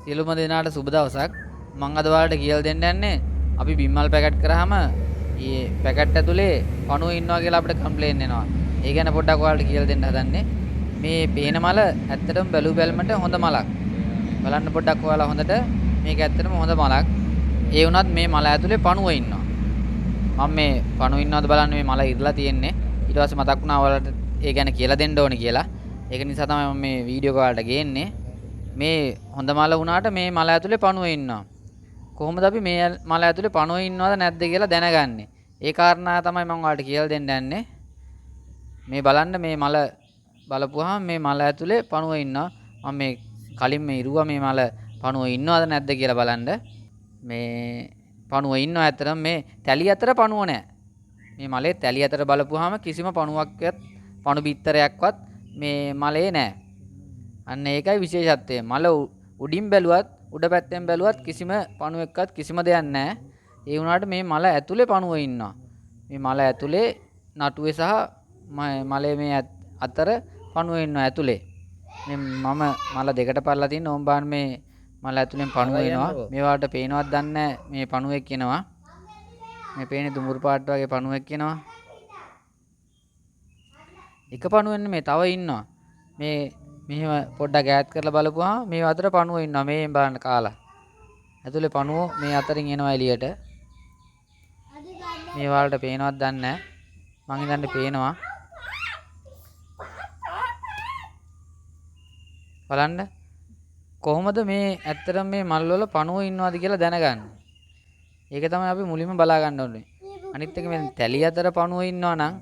සියලුම දෙනාට සුබ දවසක්. මම අද ඔයාලට කියලා දෙන්න යන්නේ අපි බිම්මල් පැකට් කරාම මේ පැකට් ඇතුලේ පණුව ඉන්නවා කියලා අපිට කම්ප්ලේන් එනවා. ඒ ගැන පොඩ්ඩක් ඔයාලට කියලා දෙන්න හදන්නේ. මේ පේන මල ඇත්තටම බැලු බැලමට හොඳ මලක්. බලන්න පොඩ්ඩක් ඔයාලා හොඳට මේක ඇත්තටම හොඳ මලක්. ඒ වුණත් මේ මල ඇතුලේ පණුව ඉන්නවා. මම මේ පණුව ඉන්නවද බලන්න මේ මල ඉරලා තියෙන්නේ. ඊට පස්සේ මතක් වුණා ඔයාලට ඒ ගැන කියලා දෙන්න ඕනේ කියලා. ඒක නිසා තමයි මම මේ වීඩියෝ එක ඔයාලට ගේන්නේ. මේ හොඳ මල වුණාට මේ මල ඇතුලේ පණුව ඉන්නවා. කොහොමද අපි මේ මල ඇතුලේ පණුව ඉන්නවද නැද්ද කියලා දැනගන්නේ? ඒ කාරණා තමයි මම ඔයාලට කියලා දෙන්න යන්නේ. මේ බලන්න මේ මල බලපුවාම මේ මල ඇතුලේ පණුව ඉන්නවා. මම මේ කලින් මේ ඉරුවා මේ මල පණුව ඉන්නවද නැද්ද කියලා බලන්න. මේ පණුව ඉන්නවා ඇත්තටම මේ තැලි අතර පණුව නැහැ. මේ මලේ තැලි අතර බලපුවාම කිසිම පණුවක්වත් පණු බිත්තරයක්වත් මේ මලේ නැහැ. අන්න ඒකයි විශේෂත්වය. මල උඩින් බැලුවත් උඩ පැත්තෙන් බැලුවත් කිසිම පණුවක්වත් කිසිම දෙයක් නැහැ. ඒ වුණාට මේ මල ඇතුලේ පණුව ඉන්නවා. මේ මල ඇතුලේ නටුවේ සහ මලේ මේ අතර පණුව ඉන්නවා ඇතුලේ. මේ මම මල දෙකට පල්ලා තියෙන ඕම් බාන මේ මල ඇතුලෙන් පණුව එනවා. මේවට පේනවත් දන්නේ මේ පණුවෙක් කියනවා. මේ පේන්නේ දුඹුරු පාට වගේ පණුවෙක් කියනවා. එක පණුවෙන්නේ මේ තව ඉන්නවා. මේ මෙහෙම පොඩ්ඩක් ඈත් කරලා බලපුවාම මේ අතර පණුව ඉන්නවා. මේ බලන්න කාලා. ඇතුලේ පණුව මේ අතරින් එනවා එළියට. මේ වලට පේනවත් දන්නේ නැහැ. මං හිතන්නේ පේනවා. බලන්න කොහොමද මේ ඇත්තටම මේ මල් වල පණුව ඉන්නවද කියලා දැනගන්නේ. ඒක තමයි අපි මුලින්ම බලා ගන්න ඕනේ. අනිත් එක මේ තැලි අතර පණුව ඉන්නවා නම්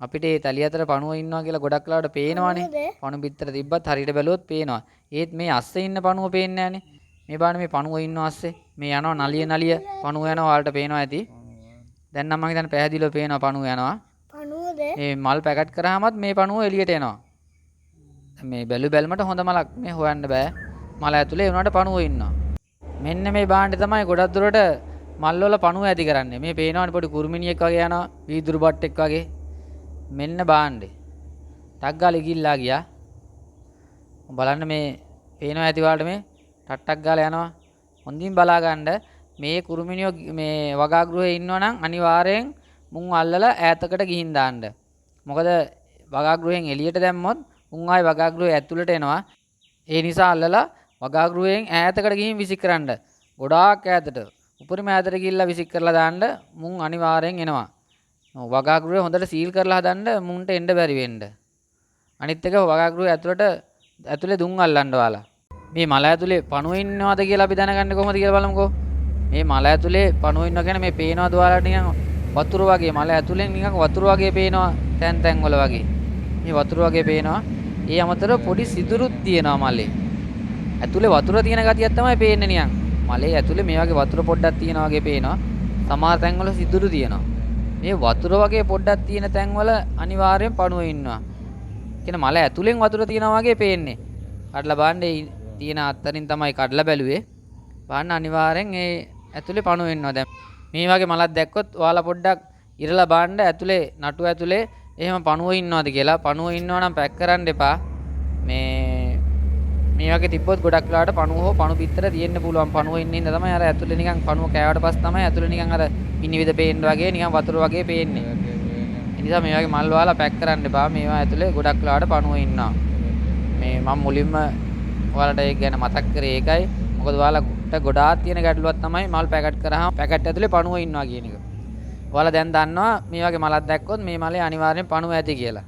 අපිට මේ තැලි අතර පණුව ඉන්නවා කියලා ගොඩක් ලාවට පේනවනේ. පණු පිටතට තිබ්බත් හරියට බැලුවොත් පේනවා. ඒත් මේ අස්සේ ඉන්න පණුව පේන්නේ නැහනේ. මේ බලන්න මේ පණුව ඉන්නවා අස්සේ. මේ යනවා නලිය නලිය පණුව යනවා ඔයාලට පේනවා ඇති. දැන් නම් මම හිතන්නේ පැහැදිලිව පේනවා පණුව යනවා. පණුවද? මේ මල් පැකට් කරාමත් මේ පණුව එළියට එනවා. මේ බැලු බැලමට හොඳ මලක් මේ හොයන්න බෑ. මල ඇතුලේ උනාට පණුව ඉන්නවා. මෙන්න මේ බාණ්ඩේ තමයි ගොඩක් දුරට මල් වල පණුව ඇති කරන්නේ. මේ පේනවනේ පොඩි කුරුමිනියෙක් වගේ යනවා. වීදුරු බට්ටෙක් වගේ. මෙන්න බාණ්ඩේ. ටක් ගාලා ගිල්ලා ගියා. බලන්න මේ පේනවා ඇති වලට මේ ටට්ටක් ගාලා යනවා. හොඳින් බලා ගන්න මේ කුරුමිනියෝ මේ වගාගෘහේ ඉන්නවනම් අනිවාර්යෙන් මුන් අල්ලලා ඈතකට ගිහින් දාන්න. මොකද වගාගෘහෙන් එළියට දැම්මොත් මුන් ආයි වගාගෘහේ ඇතුළට එනවා. ඒ නිසා අල්ලලා වගාගෘහෙන් ඈතකට ගිහින් විසික් කරන්න. ගොඩාක් ඈතට උපරිම ඈතට ගිහිල්ලා විසික් කරලා දාන්න මුන් අනිවාර්යෙන් එනවා. වගාගෘහය හොඳට සීල් කරලා හදන්න මුන්ට එන්න බැරි වෙන්න. අනිත් එක වගාගෘහය ඇතුලේ දුම් අල්ලන්න ඔයාලා. මේ මල ඇතුලේ පණුව ඉන්නවද කියලා අපි දැනගන්නේ කොහොමද කියලා බලමුකෝ. මේ මල ඇතුලේ පණුව ඉන්නවා කියන්නේ මේ පේනවද ඔයාලට නිකන් වතුර වගේ මල ඇතුලෙන් නිකන් වතුර වගේ පේනවා තැන් තැන් වල වගේ. මේ වතුර වගේ පේනවා. ඒ අමතර පොඩි සිදුරුත් තියෙනවා මලේ. ඇතුලේ වතුර තියෙන ගතියක් තමයි පේන්නේ නිකන්. මලේ ඇතුලේ මේ වගේ වතුර පොඩ්ඩක් තියෙනවා වගේ පේනවා. සමහර තැන් වල සිදුරු තියෙනවා. මේ වතුර වගේ පොඩ්ඩක් තියෙන තැන් වල අනිවාර්යෙන් පණුව ඉන්නවා. කියන මල ඇතුලෙන් වතුර තියෙනවා වගේ පේන්නේ. කඩලා බලන්න තියෙන අත්තරින් තමයි කඩලා බැලුවේ. බලන්න අනිවාර්යෙන් ඒ ඇතුලේ පණුව ඉන්නවා. දැන් මේ වගේ මලක් දැක්කොත් ඔයාලා පොඩ්ඩක් ඉරලා බලන්න ඇතුලේ නටු ඇතුලේ එහෙම පණුව ඉන්නවද කියලා. පණුව ඉන්නවා නම් පැක් කරන්න එපා. මේ වගේ තිබ්බොත් ගොඩක් වෙලාවට පණුව හෝ පණු පිටතර තියෙන්න පුළුවන්. පණුව ඉන්න ඉඳ තමයි අර ඇතුලේ නිකන් පණුව කෑවට පස්සේ තමයි ඇතුලේ නිකන් අර පිනිවිද පේන්න වගේ නිකන් වතුර වගේ පේන්නේ. ඒ නිසා මේ වගේ මල් වල පැක් කරන්න එපා. මේවා ඇතුලේ ගොඩක් වෙලාවට පණුව ඉන්නවා. මේ මම මුලින්ම ඔයාලට ඒක ගැන මතක් කරේ ඒකයි. මොකද ඔයාලට ගොඩාක් තියෙන ගැටලුවක් තමයි මල් පැකට් කරාම පැකට් ඇතුලේ පණුව ඉන්නවා කියන එක. ඔයාලා දැන් දන්නවා මේ වගේ මලක් දැක්කොත් මේ මලේ අනිවාර්යෙන් පණුව ඇති කියලා.